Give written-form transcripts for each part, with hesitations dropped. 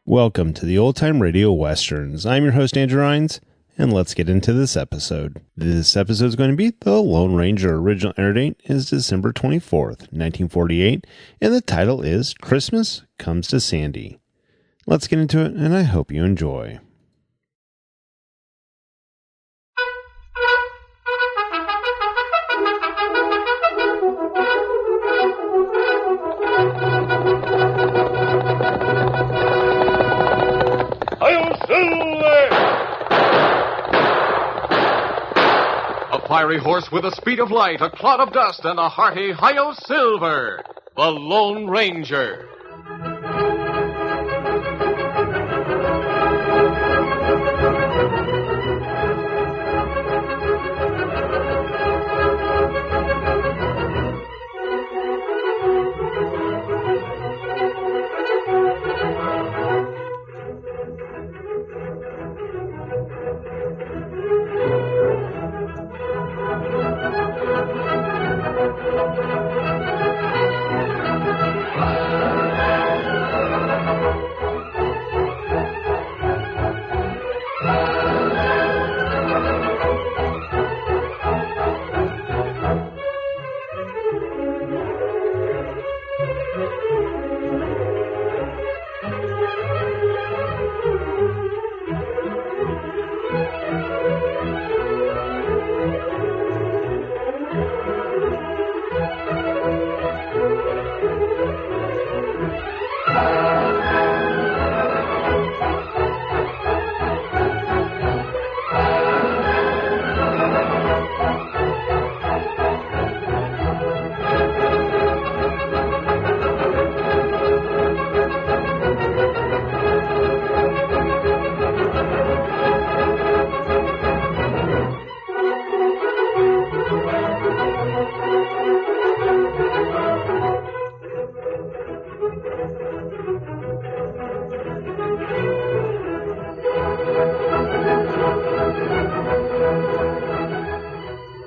Welcome to the Old Time Radio Westerns. I'm your host, Andrew Rines, and let's get into this episode. This episode is going to be The Lone Ranger. Original air date is December 24th, 1948, and the title is Christmas Comes to Sandy. Let's get into it, and I hope you enjoy. A fiery horse with the speed of light, a cloud of dust, and a hearty Hi-Yo Silver, the Lone Ranger.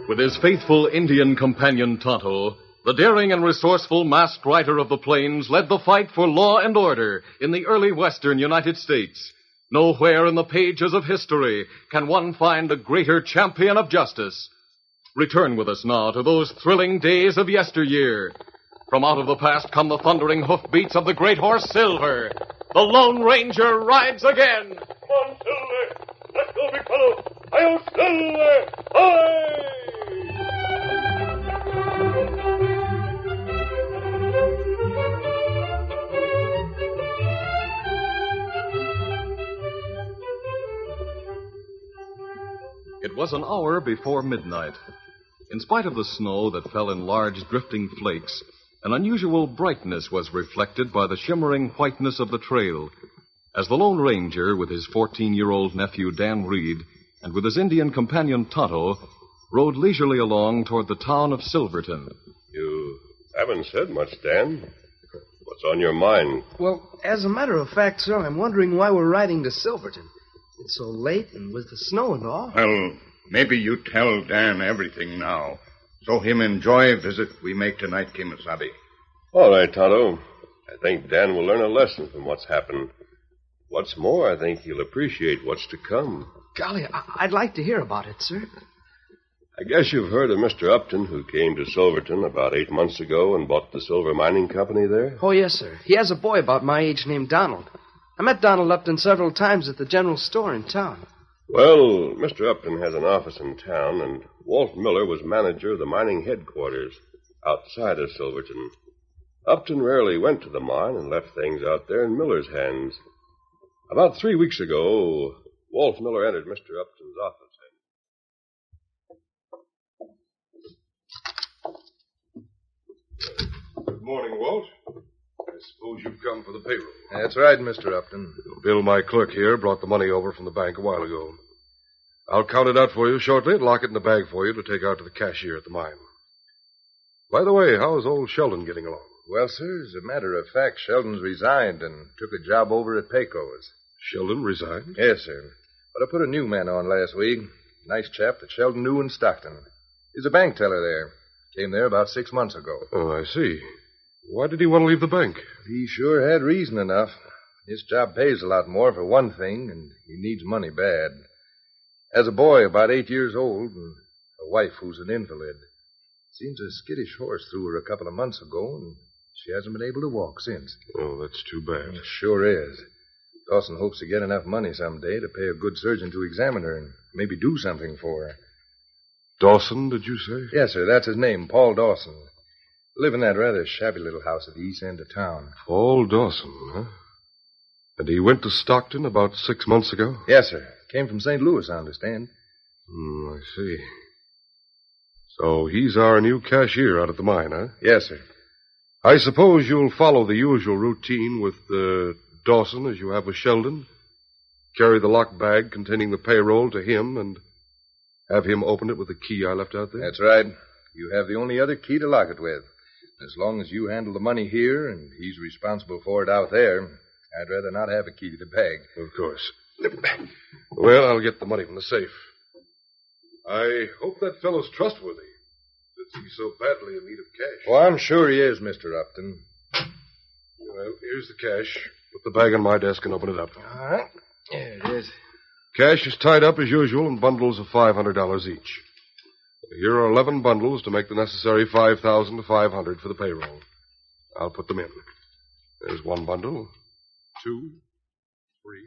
With his faithful Indian companion Tonto, the daring and resourceful masked rider of the plains led the fight for law and order in the early western United States. Nowhere in the pages of history can one find a greater champion of justice. Return with us now to those thrilling days of yesteryear. From out of the past come the thundering hoofbeats of the great horse Silver. The Lone Ranger rides again. Come on, Silver. Let's go, big fellow. Hi-Yo Silver! Hi! It was an hour before midnight. In spite of the snow that fell in large drifting flakes, an unusual brightness was reflected by the shimmering whiteness of the trail as the Lone Ranger, with his 14-year-old nephew Dan Reed, and with his Indian companion Tonto, rode leisurely along toward the town of Silverton. You haven't said much, Dan. What's on your mind? Well, as a matter of fact, sir, I'm wondering why we're riding to Silverton. It's so late, and with the snow and all. Well, maybe you tell Dan everything now, so him enjoy visit we make tonight, Kimasabi. All right, Tonto. I think Dan will learn a lesson from what's happened. What's more, I think he'll appreciate what's to come. Golly, I'd like to hear about it, sir. I guess you've heard of Mr. Upton, who came to Silverton about 8 months ago and bought the silver mining company there? Oh, yes, sir. He has a boy about my age named Donald. I met Donald Upton several times at the general store in town. Well, Mr. Upton has an office in town, and Walt Miller was manager of the mining headquarters outside of Silverton. Upton rarely went to the mine and left things out there in Miller's hands. About 3 weeks ago, Walt Miller entered Mr. Upton's office. Good morning, Walt. I suppose you've come for the payroll. That's right, Mr. Upton. Bill, my clerk here, brought the money over from the bank a while ago. I'll count it out for you shortly and lock it in the bag for you to take out to the cashier at the mine. By the way, how's old Sheldon getting along? Well, sir, as a matter of fact, Sheldon's resigned and took a job over at Pecos. Sheldon resigned? Yes, sir. But I put a new man on last week. Nice chap that Sheldon knew in Stockton. He's a bank teller there. Came there about 6 months ago. Oh, I see. Why did he want to leave the bank? He sure had reason enough. His job pays a lot more for one thing, and he needs money bad. Has a boy about 8 years old and a wife who's an invalid. Seems a skittish horse threw her a couple of months ago, and she hasn't been able to walk since. Oh, that's too bad. It sure is. Dawson hopes to get enough money someday to pay a good surgeon to examine her and maybe do something for her. Dawson, did you say? Yes, sir, that's his name, Paul Dawson. Live in that rather shabby little house at the east end of town. Paul Dawson, huh? And he went to Stockton about 6 months ago? Yes, sir. Came from St. Louis, I understand. I see. So he's our new cashier out at the mine, huh? Yes, sir. I suppose you'll follow the usual routine with Dawson as you have with Sheldon. Carry the locked bag containing the payroll to him and have him open it with the key I left out there? That's right. You have the only other key to lock it with. As long as you handle the money here and he's responsible for it out there, I'd rather not have a key to the bag. Of course. Well, I'll get the money from the safe. I hope that fellow's trustworthy, since he's so badly in need of cash. Well, I'm sure he is, Mr. Upton. Well, here's the cash. Put the bag on my desk and open it up. All right. There it is. Cash is tied up as usual in bundles of $500 each. Here are 11 bundles to make the necessary $5,500 for the payroll. I'll put them in. There's one bundle, 2, 3,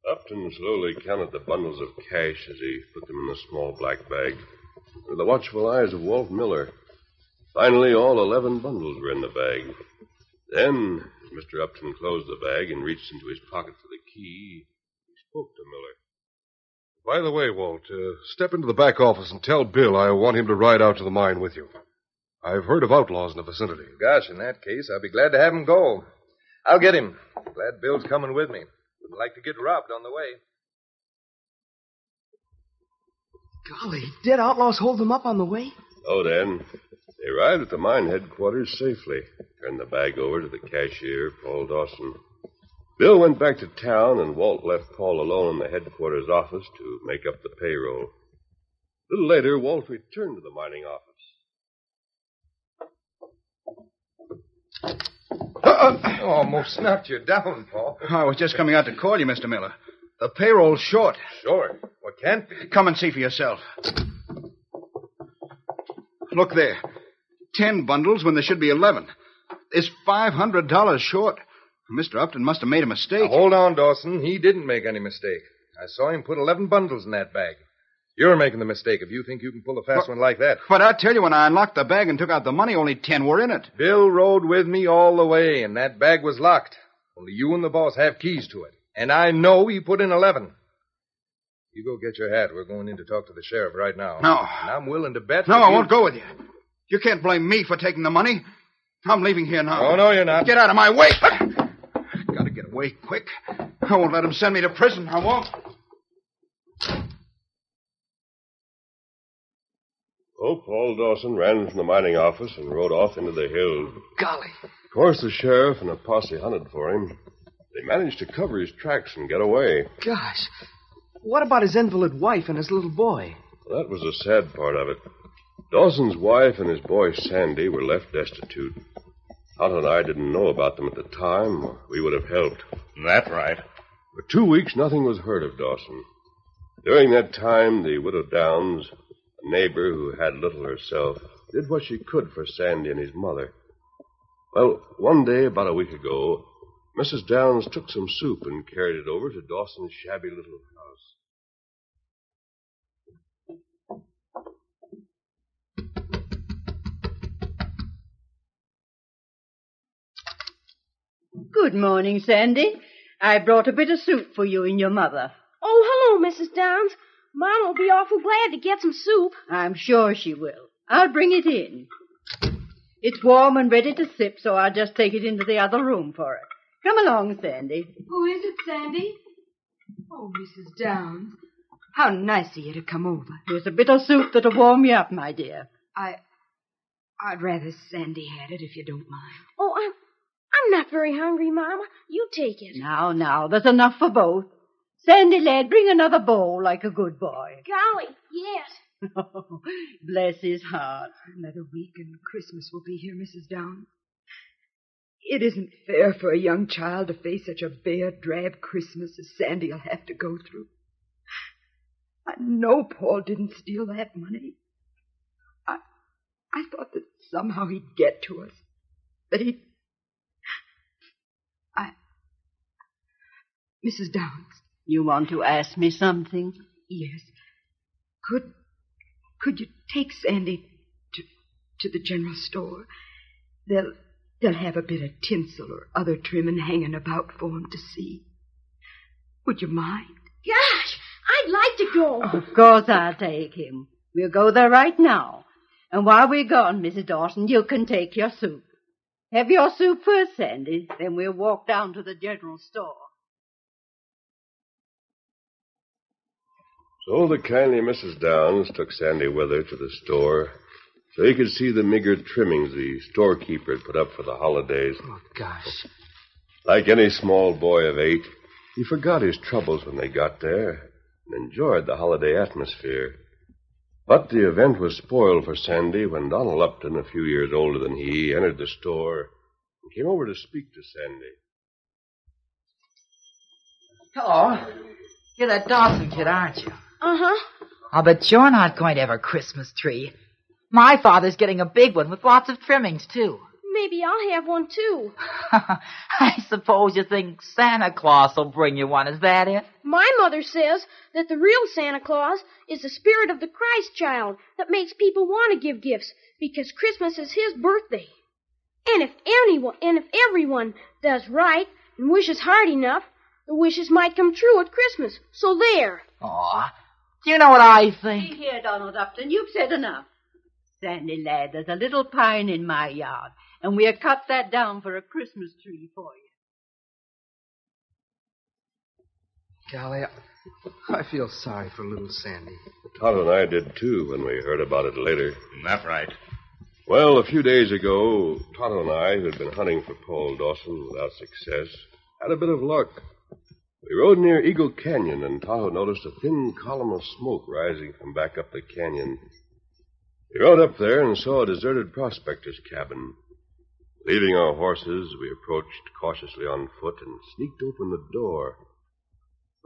4. Upton slowly counted the bundles of cash as he put them in the small black bag. Under the watchful eyes of Walt Miller. Finally, all 11 bundles were in the bag. Then, as Mr. Upton closed the bag and reached into his pocket for the key, he spoke to Miller. By the way, Walt, step into the back office and tell Bill I want him to ride out to the mine with you. I've heard of outlaws in the vicinity. Gosh, in that case, I'll be glad to have him go. I'll get him. Glad Bill's coming with me. Wouldn't like to get robbed on the way. Golly, did outlaws hold them up on the way? Oh, then, they arrived at the mine headquarters safely. Turned the bag over to the cashier, Paul Dawson. Bill went back to town, and Walt left Paul alone in the headquarters office to make up the payroll. A little later, Walt returned to the mining office. Almost knocked you down, Paul. I was just coming out to call you, Mr. Miller. The payroll's short. Short? What can't be? Come and see for yourself. Look there. 10 bundles when there should be 11. There's $500 short. Mr. Upton must have made a mistake. Now, hold on, Dawson. He didn't make any mistake. I saw him put 11 bundles in that bag. You're making the mistake if you think you can pull a fast one like that. But I tell you, when I unlocked the bag and took out the money, only 10 were in it. Bill rode with me all the way, and that bag was locked. Only you and the boss have keys to it. And I know he put in 11. You go get your hat. We're going in to talk to the sheriff right now. No. And I'm willing to bet... No, I won't go with you. You can't blame me for taking the money. I'm leaving here now. Oh, no, you're not. Get out of my way. Gotta get away quick. I won't let him send me to prison. I won't. Oh, Paul Dawson ran from the mining office and rode off into the hills. Golly. Of course, the sheriff and a posse hunted for him. They managed to cover his tracks and get away. Gosh. What about his invalid wife and his little boy? That was the sad part of it. Dawson's wife and his boy Sandy were left destitute. Hunt and I didn't know about them at the time, or we would have helped. That's right. For 2 weeks, nothing was heard of Dawson. During that time, the widow Downs, a neighbor who had little herself, did what she could for Sandy and his mother. Well, one day, about a week ago, Mrs. Downs took some soup and carried it over to Dawson's shabby little house. Good morning, Sandy. I brought a bit of soup for you and your mother. Oh, hello, Mrs. Downs. Mom will be awful glad to get some soup. I'm sure she will. I'll bring it in. It's warm and ready to sip, so I'll just take it into the other room for her. Come along, Sandy. Who is it, Sandy? Oh, Mrs. Downs. How nice of you to come over. Here's a bit of soup that'll warm you up, my dear. I'd rather Sandy had it, if you don't mind. Oh, I'm not very hungry, Mama. You take it. Now, there's enough for both. Sandy, lad, bring another bowl like a good boy. Golly, yes. Oh, bless his heart. Another week and Christmas will be here, Mrs. Downs. It isn't fair for a young child to face such a bare, drab Christmas as Sandy'll have to go through. I know Paul didn't steal that money. I thought that somehow he'd get to us. That he'd... Mrs. Downs. You want to ask me something? Yes. Could you take Sandy to the general store? They'll have a bit of tinsel or other trimming hanging about for him to see. Would you mind? Gosh, I'd like to go. Of course I'll take him. We'll go there right now. And while we're gone, Mrs. Dawson, you can take your soup. Have your soup first, Sandy. Then we'll walk down to the general store. So the kindly Mrs. Downs took Sandy with her to the store so he could see the meager trimmings the storekeeper had put up for the holidays. Oh, gosh. Like any small boy of 8, he forgot his troubles when they got there and enjoyed the holiday atmosphere. But the event was spoiled for Sandy when Donald Upton, a few years older than he, entered the store and came over to speak to Sandy. Hello. You're that Dawson kid, aren't you? Uh-huh. I'll bet you're not going to have a Christmas tree. My father's getting a big one with lots of trimmings, too. Maybe I'll have one, too. I suppose you think Santa Claus will bring you one. Is that it? My mother says that the real Santa Claus is the spirit of the Christ child that makes people want to give gifts because Christmas is his birthday. And if everyone does right and wishes hard enough, the wishes might come true at Christmas. So there. Aw, do you know what I think? See here, Donald Upton, you've said enough. Sandy, lad, there's a little pine in my yard, and we'll cut that down for a Christmas tree for you. Golly, I feel sorry for little Sandy. Todd and I did, too, when we heard about it later. That's right. Well, a few days ago, Todd and I, who had been hunting for Paul Dawson without success, had a bit of luck. We rode near Eagle Canyon, and Tahoe noticed a thin column of smoke rising from back up the canyon. We rode up there and saw a deserted prospector's cabin. Leaving our horses, we approached cautiously on foot and sneaked open the door.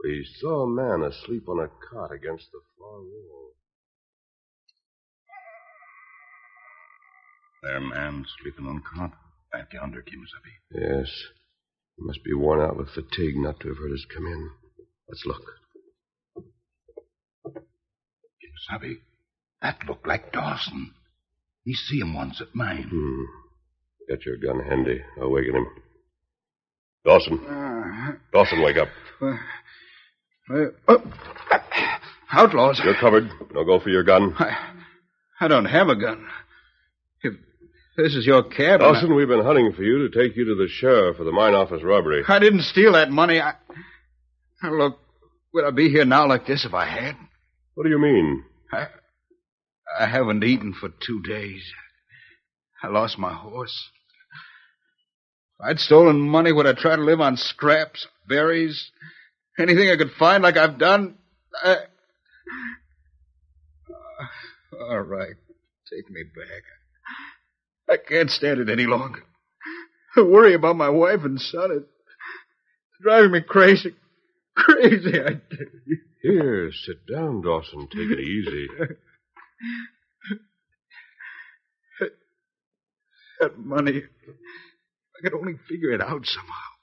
We saw a man asleep on a cot against the far wall. There, man, sleeping on cot. Back yonder, Kimasabi. Yes. He must be worn out with fatigue not to have heard us come in. Let's look. Kimasabi, that looked like Dawson. He see him once at mine. Get your gun handy. I'll waken him. Dawson. Dawson, wake up. Outlaws. You're covered. Now go for your gun. I don't have a gun. If this is your cabin... Dawson, we've been hunting for you to take you to the sheriff for the mine office robbery. I didn't steal that money. Look, would I be here now like this if I had? What do you mean? I haven't eaten for 2 days. I lost my horse. If I'd stolen money, would I try to live on scraps, berries, anything I could find like I've done? All right, take me back. I can't stand it any longer. The worry about my wife and son is driving me crazy. Crazy, I tell you. Here, sit down, Dawson. Take it easy. That money, I could only figure it out somehow.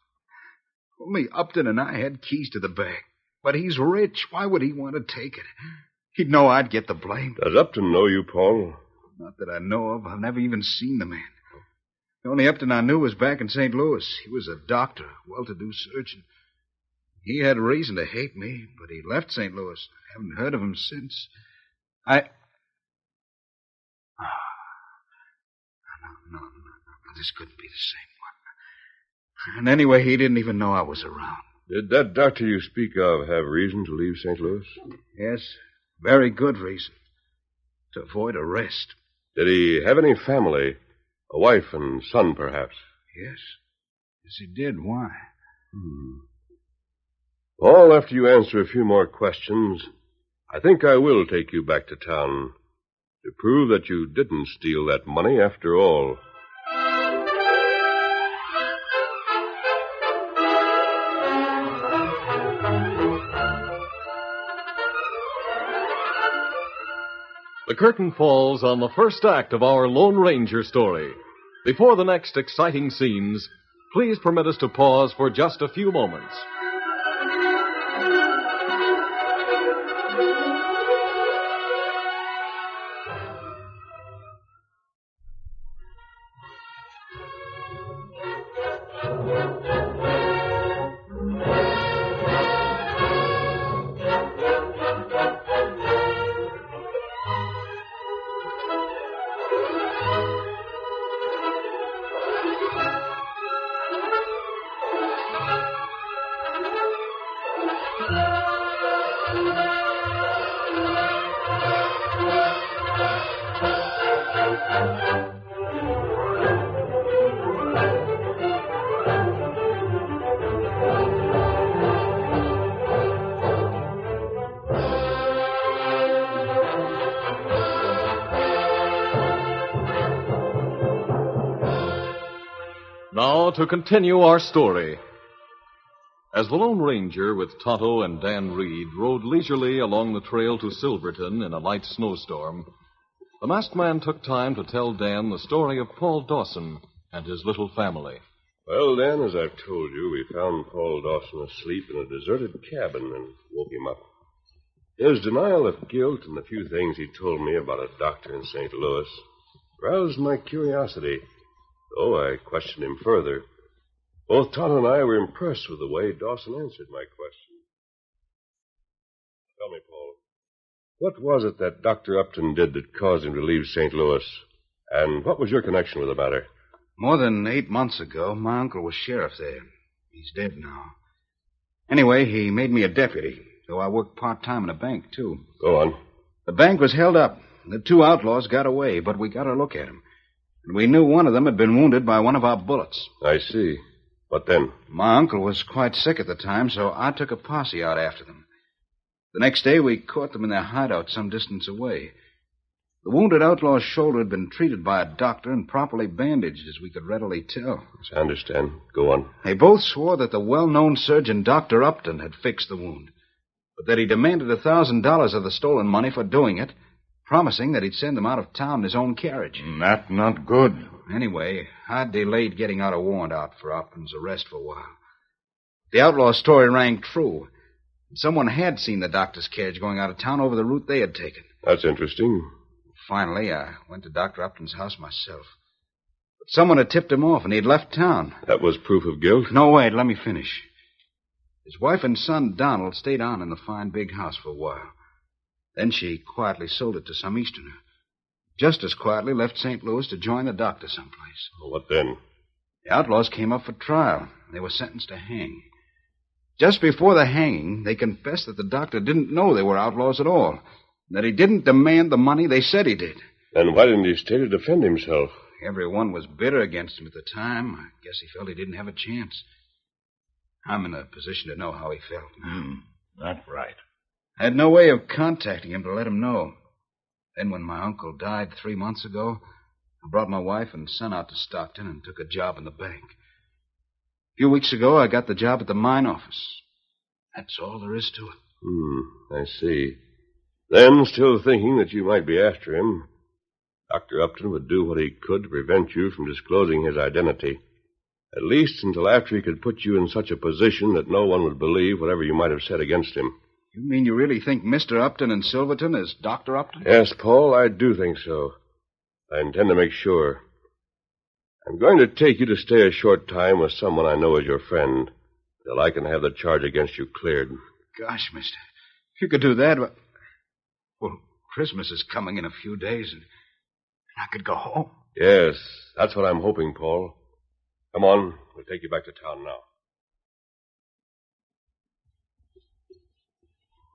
Only Upton and I had keys to the bank. But he's rich. Why would he want to take it? He'd know I'd get the blame. Does Upton know you, Paul? Not that I know of. I've never even seen the man. The only Upton I knew was back in St. Louis. He was a doctor, a well-to-do surgeon. He had reason to hate me, but he left St. Louis. I haven't heard of him since. No, this couldn't be the same one. And anyway, he didn't even know I was around. Did that doctor you speak of have reason to leave St. Louis? Yes, very good reason. To avoid arrest. Did he have any family? A wife and son, perhaps? Yes. Yes, he did. Why? Paul, after you answer a few more questions, I think I will take you back to town to prove that you didn't steal that money after all. The curtain falls on the first act of our Lone Ranger story. Before the next exciting scenes, please permit us to pause for just a few moments. Now, to continue our story. As the Lone Ranger with Tonto and Dan Reed rode leisurely along the trail to Silverton in a light snowstorm, the masked man took time to tell Dan the story of Paul Dawson and his little family. Well, Dan, as I've told you, we found Paul Dawson asleep in a deserted cabin and woke him up. His denial of guilt and the few things he told me about a doctor in St. Louis roused my curiosity. So I questioned him further. Both Tonto and I were impressed with the way Dawson answered my question. Tell me, Paul, what was it that Dr. Upton did that caused him to leave St. Louis? And what was your connection with the matter? More than 8 months ago, my uncle was sheriff there. He's dead now. Anyway, he made me a deputy, though I worked part-time in a bank, too. Go on. The bank was held up. The 2 outlaws got away, but we got a look at them. And we knew one of them had been wounded by one of our bullets. I see. What then? My uncle was quite sick at the time, so I took a posse out after them. The next day, we caught them in their hideout some distance away. The wounded outlaw's shoulder had been treated by a doctor and properly bandaged, as we could readily tell. Yes, I understand. Go on. They both swore that the well-known surgeon, Dr. Upton, had fixed the wound, but that he demanded $1,000 of the stolen money for doing it, promising that he'd send them out of town in his own carriage. That's not good. Anyway, I delayed getting out a warrant out for Upton's arrest for a while. The outlaw's story rang true. Someone had seen the doctor's carriage going out of town over the route they had taken. That's interesting. Finally, I went to Dr. Upton's house myself. But someone had tipped him off, and he'd left town. That was proof of guilt? No, wait, let me finish. His wife and son, Donald, stayed on in the fine big house for a while. Then she quietly sold it to some Easterner. Just as quietly left St. Louis to join the doctor someplace. Well, what then? The outlaws came up for trial. They were sentenced to hang. Just before the hanging, they confessed that the doctor didn't know they were outlaws at all. That he didn't demand the money they said he did. Then why didn't he stay to defend himself? Everyone was bitter against him at the time. I guess he felt he didn't have a chance. I'm in a position to know how he felt. That's right. I had no way of contacting him to let him know. Then when my uncle died 3 months ago, I brought my wife and son out to Stockton and took a job in the bank. A few weeks ago, I got the job at the mine office. That's all there is to it. I see. Then, still thinking that you might be after him, Dr. Upton would do what he could to prevent you from disclosing his identity. At least until after he could put you in such a position that no one would believe whatever you might have said against him. You mean you really think Mr. Upton in Silverton is Dr. Upton? Yes, Paul, I do think so. I intend to make sure. I'm going to take you to stay a short time with someone I know is your friend, till I can have the charge against you cleared. Gosh, mister, if you could do that, well, Christmas is coming in a few days, and I could go home. Yes, that's what I'm hoping, Paul. Come on, we'll take you back to town now.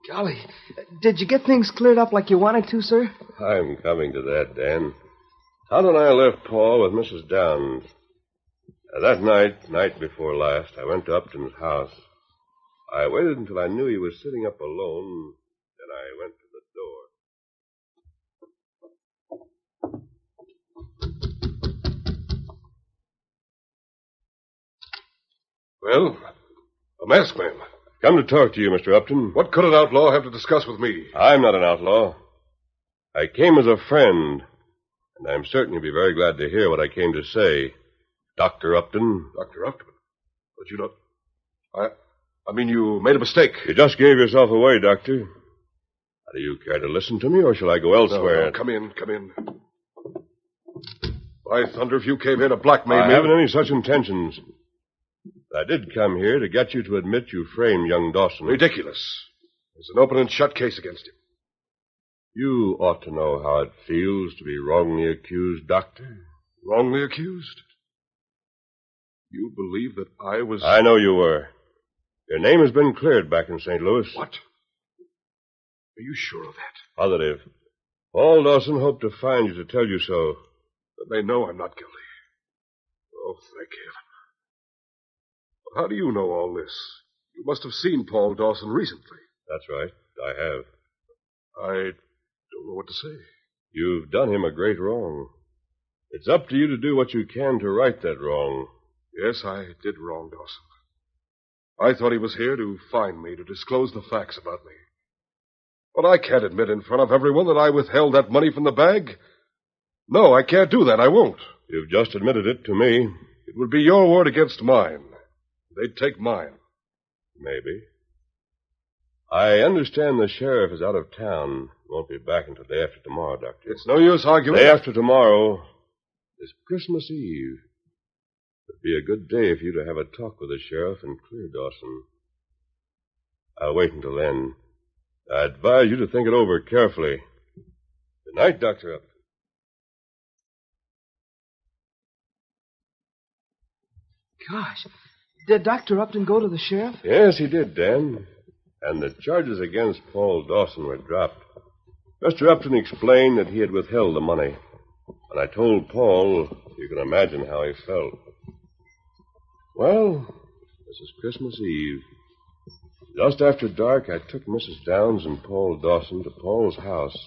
Golly, did you get things cleared up like you wanted to, sir? I'm coming to that, Dan. Todd and I left Paul with Mrs. Downs. That night before last, I went to Upton's house. I waited until I knew he was sitting up alone, then I went to the door. Well, a masked man. Come to talk to you, Mr. Upton. What could an outlaw have to discuss with me? I'm not an outlaw. I came as a friend, and I'm certain you'll be very glad to hear what I came to say. Dr. Upton. Dr. Upton? But you don't... I mean, you made a mistake. You just gave yourself away, Doctor. Now, do you care to listen to me, or shall I go elsewhere? No, come in. By thunder, if you came here to blackmail me... I haven't any such intentions. I did come here to get you to admit you framed young Dawson. Ridiculous. There's an open and shut case against him. You ought to know how it feels to be wrongly accused, Doctor. Wrongly accused? You believe that I was... I know you were. Your name has been cleared back in St. Louis. What? Are you sure of that? Positive. Paul Dawson hoped to find you to tell you so. But they know I'm not guilty. Oh, thank heaven. But how do you know all this? You must have seen Paul Dawson recently. That's right. I have. I don't know what to say. You've done him a great wrong. It's up to you to do what you can to right that wrong. Yes, I did wrong Dawson. I thought he was here to find me, to disclose the facts about me. But I can't admit in front of everyone that I withheld that money from the bag. No, I can't do that. I won't. You've just admitted it to me. It would be your word against mine. They'd take mine. Maybe. I understand the sheriff is out of town. Won't be back until day after tomorrow, Doctor. It's no use arguing. Day after tomorrow is Christmas Eve. It'd be a good day for you to have a talk with the sheriff and clear Dawson. I'll wait until then. I advise you to think it over carefully. Good night, Dr. Upton. Gosh, did Dr. Upton go to the sheriff? Yes, he did, Dan. And the charges against Paul Dawson were dropped. Mr. Upton explained that he had withheld the money. When I told Paul, you can imagine how he felt. Well, this is Christmas Eve. Just after dark, I took Mrs. Downs and Paul Dawson to Paul's house.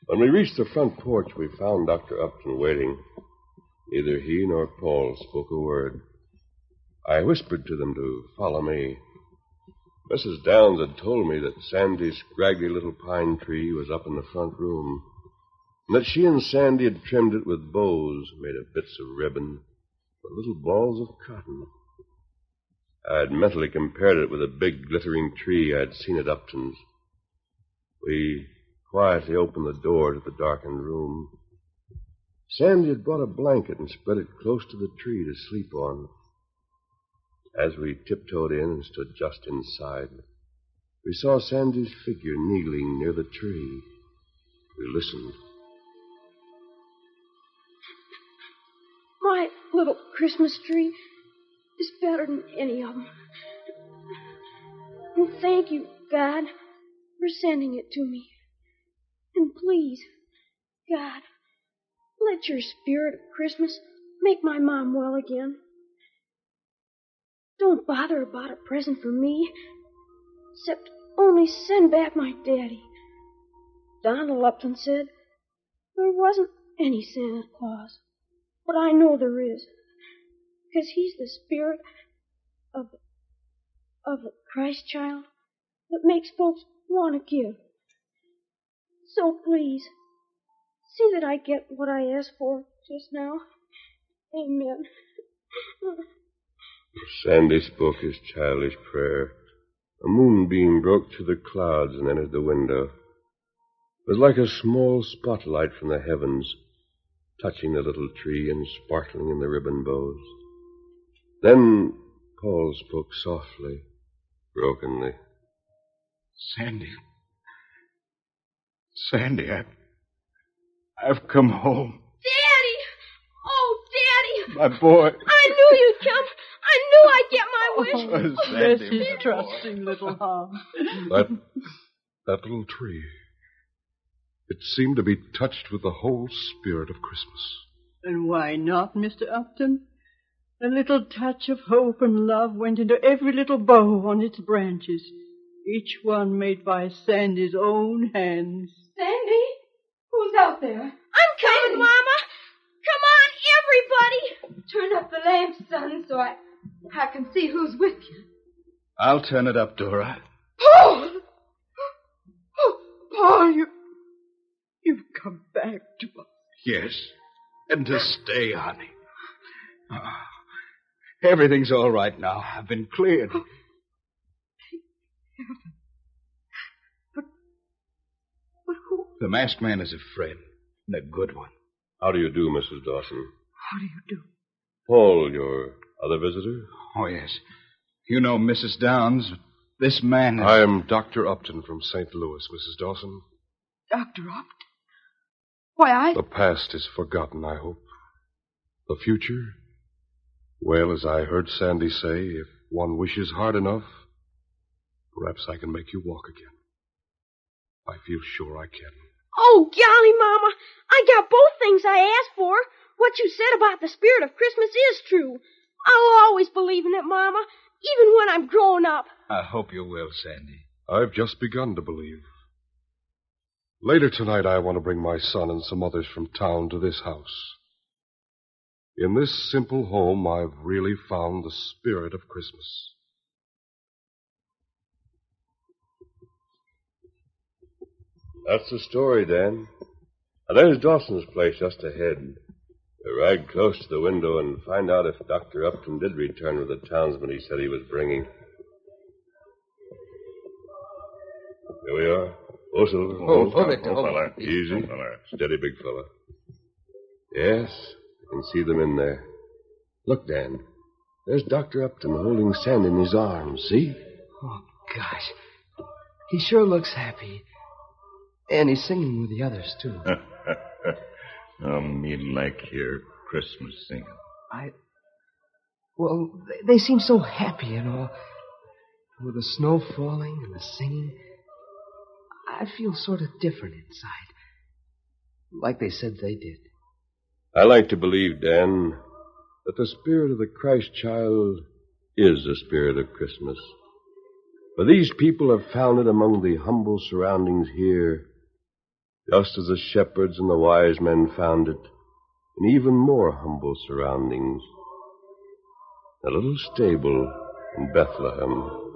When we reached the front porch, we found Dr. Upton waiting. Neither he nor Paul spoke a word. I whispered to them to follow me. Mrs. Downs had told me that Sandy's scraggly little pine tree was up in the front room, and that she and Sandy had trimmed it with bows made of bits of ribbon, with little balls of cotton. I had mentally compared it with a big glittering tree I had seen at Upton's. We quietly opened the door to the darkened room. Sandy had brought a blanket and spread it close to the tree to sleep on. As we tiptoed in and stood just inside, we saw Sandy's figure kneeling near the tree. We listened. My little Christmas tree is better than any of them. And thank you, God, for sending it to me. And please, God, let your spirit of Christmas make my mom well again. Don't bother about a present for me, except only send back my daddy. Donald Upton said there wasn't any Santa Claus, but I know there is, because he's the spirit of the Christ child that makes folks want to give. So please, see that I get what I asked for just now. Amen. Sandy spoke his childish prayer. A moonbeam broke through the clouds and entered the window. It was like a small spotlight from the heavens, touching the little tree and sparkling in the ribbon bows. Then Paul spoke softly, brokenly. Sandy, I've come home. Daddy! Oh, Daddy! My boy. I knew you'd come. I knew I'd get my wish. Bless his trusting little heart. That little tree. It seemed to be touched with the whole spirit of Christmas. And why not, Mr. Upton? A little touch of hope and love went into every little bow on its branches, each one made by Sandy's own hands. Sandy? Who's out there? I'm coming, Mama. Come on, everybody. Turn up the lamp, son, so I can see who's with you. I'll turn it up, Dora. Paul! Oh, Paul, come back to us. Yes, and to stay, honey. Everything's all right now. I've been cleared. Oh, thank heaven. But who? The masked man is a friend, and a good one. How do you do, Mrs. Dawson? How do you do? Paul, your other visitor? Oh, yes. You know Mrs. Downs. This man is... I am Dr. Upton from St. Louis, Mrs. Dawson. Dr. Upton? Why, The past is forgotten, I hope. The future? Well, as I heard Sandy say, if one wishes hard enough, perhaps I can make you walk again. I feel sure I can. Oh, golly, Mama. I got both things I asked for. What you said about the spirit of Christmas is true. I'll always believe in it, Mama, even when I'm grown up. I hope you will, Sandy. I've just begun to believe. Later tonight, I want to bring my son and some others from town to this house. In this simple home, I've really found the spirit of Christmas. That's the story, Dan. Now, there's Dawson's place just ahead. We'll ride close to the window and find out if Dr. Upton did return with the townsman he said he was bringing. Here we are. Oh, Silver. Fella. Easy. Steady, big fella. Yes, I can see them in there. Look, Dan. There's Dr. Upton holding Sandy in his arms, see? Oh, gosh. He sure looks happy. And he's singing with the others, too. Me like hear Christmas singing. Well, they seem so happy and all. With the snow falling and the singing, I feel sort of different inside. Like they said they did. I like to believe, Dan, that the spirit of the Christ child is the spirit of Christmas. For these people have found it among the humble surroundings here, just as the shepherds and the wise men found it in even more humble surroundings. A little stable in Bethlehem.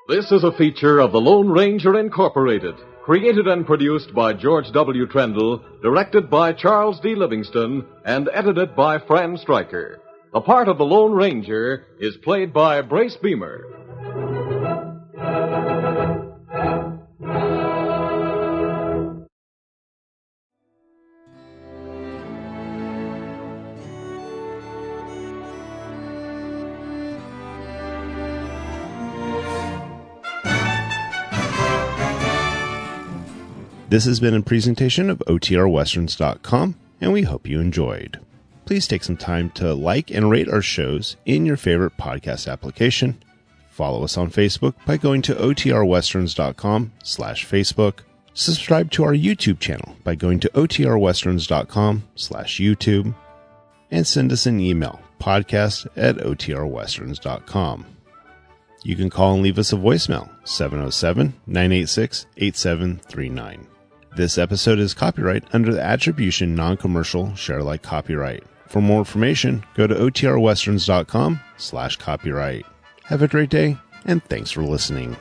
This is a feature of the Lone Ranger Incorporated, created and produced by George W. Trendle, directed by Charles D. Livingston, and edited by Fran Stryker. The part of the Lone Ranger is played by Brace Beamer. This has been a presentation of OTRWesterns.com, and we hope you enjoyed. Please take some time to like and rate our shows in your favorite podcast application. Follow us on Facebook by going to otrwesterns.com/Facebook. Subscribe to our YouTube channel by going to otrwesterns.com/YouTube. And send us an email, podcast@otrwesterns.com. You can call and leave us a voicemail, 707-986-8739. This episode is copyright under the Attribution Non-Commercial Share Alike Copyright. For more information, go to otrwesterns.com/copyright. Have a great day, and thanks for listening.